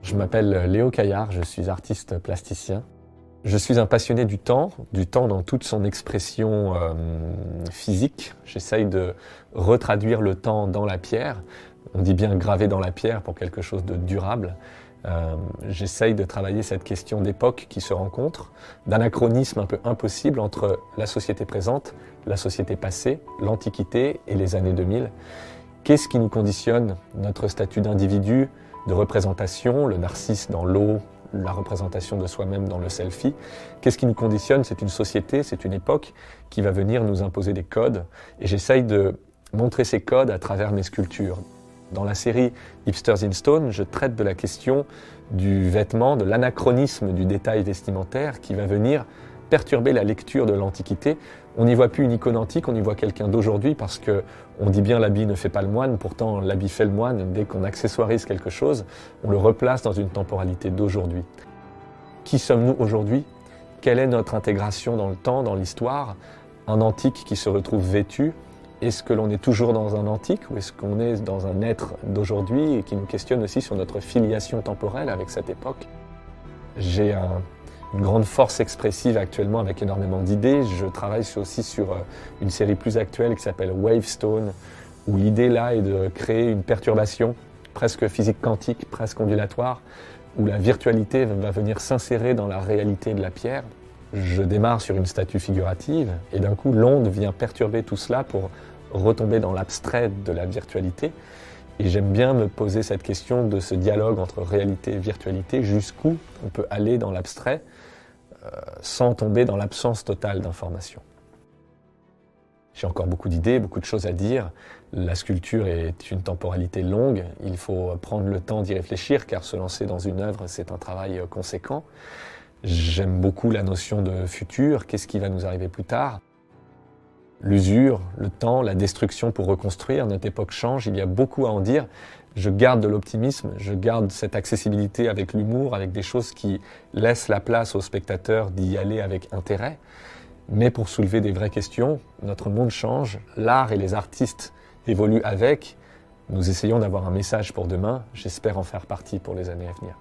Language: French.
Je m'appelle Léo Caillard, je suis artiste plasticien. Je suis un passionné du temps dans toute son expression physique. J'essaye de retraduire le temps dans la pierre. On dit bien graver dans la pierre pour quelque chose de durable. J'essaye de travailler cette question d'époque qui se rencontre, d'anachronisme un peu impossible entre la société présente, la société passée, l'Antiquité et les années 2000. Qu'est-ce qui nous conditionne notre statut d'individu, de représentation, le narcisse dans l'eau, la représentation de soi-même dans le selfie? Qu'est-ce qui nous conditionne? C'est une société, c'est une époque qui va venir nous imposer des codes. Et j'essaye de montrer ces codes à travers mes sculptures. Dans la série Hipsters in Stone, je traite de la question du vêtement, de l'anachronisme du détail vestimentaire qui va venir perturber la lecture de l'Antiquité. On n'y voit plus une icône antique, on y voit quelqu'un d'aujourd'hui parce qu'on dit bien l'habit ne fait pas le moine, pourtant l'habit fait le moine. Dès qu'on accessoirise quelque chose, on le replace dans une temporalité d'aujourd'hui. Qui sommes-nous aujourd'hui? Quelle est notre intégration dans le temps, dans l'histoire? Un antique qui se retrouve vêtu, est-ce que l'on est toujours dans un antique ou est-ce qu'on est dans un être d'aujourd'hui et qui nous questionne aussi sur notre filiation temporelle avec cette époque? J'ai une grande force expressive actuellement avec énormément d'idées. Je travaille aussi sur une série plus actuelle qui s'appelle Wavestone, où l'idée là est de créer une perturbation presque physique quantique, presque ondulatoire, où la virtualité va venir s'insérer dans la réalité de la pierre. Je démarre sur une statue figurative et d'un coup l'onde vient perturber tout cela pour retomber dans l'abstrait de la virtualité. Et j'aime bien me poser cette question de ce dialogue entre réalité et virtualité, jusqu'où on peut aller dans l'abstrait sans tomber dans l'absence totale d'information. J'ai encore beaucoup d'idées, beaucoup de choses à dire. La sculpture est une temporalité longue, il faut prendre le temps d'y réfléchir car se lancer dans une œuvre, c'est un travail conséquent. J'aime beaucoup la notion de futur, qu'est-ce qui va nous arriver plus tard? L'usure, le temps, la destruction pour reconstruire, notre époque change, il y a beaucoup à en dire. Je garde de l'optimisme, je garde cette accessibilité avec l'humour, avec des choses qui laissent la place aux spectateurs d'y aller avec intérêt. Mais pour soulever des vraies questions, notre monde change, l'art et les artistes évoluent avec. Nous essayons d'avoir un message pour demain, j'espère en faire partie pour les années à venir.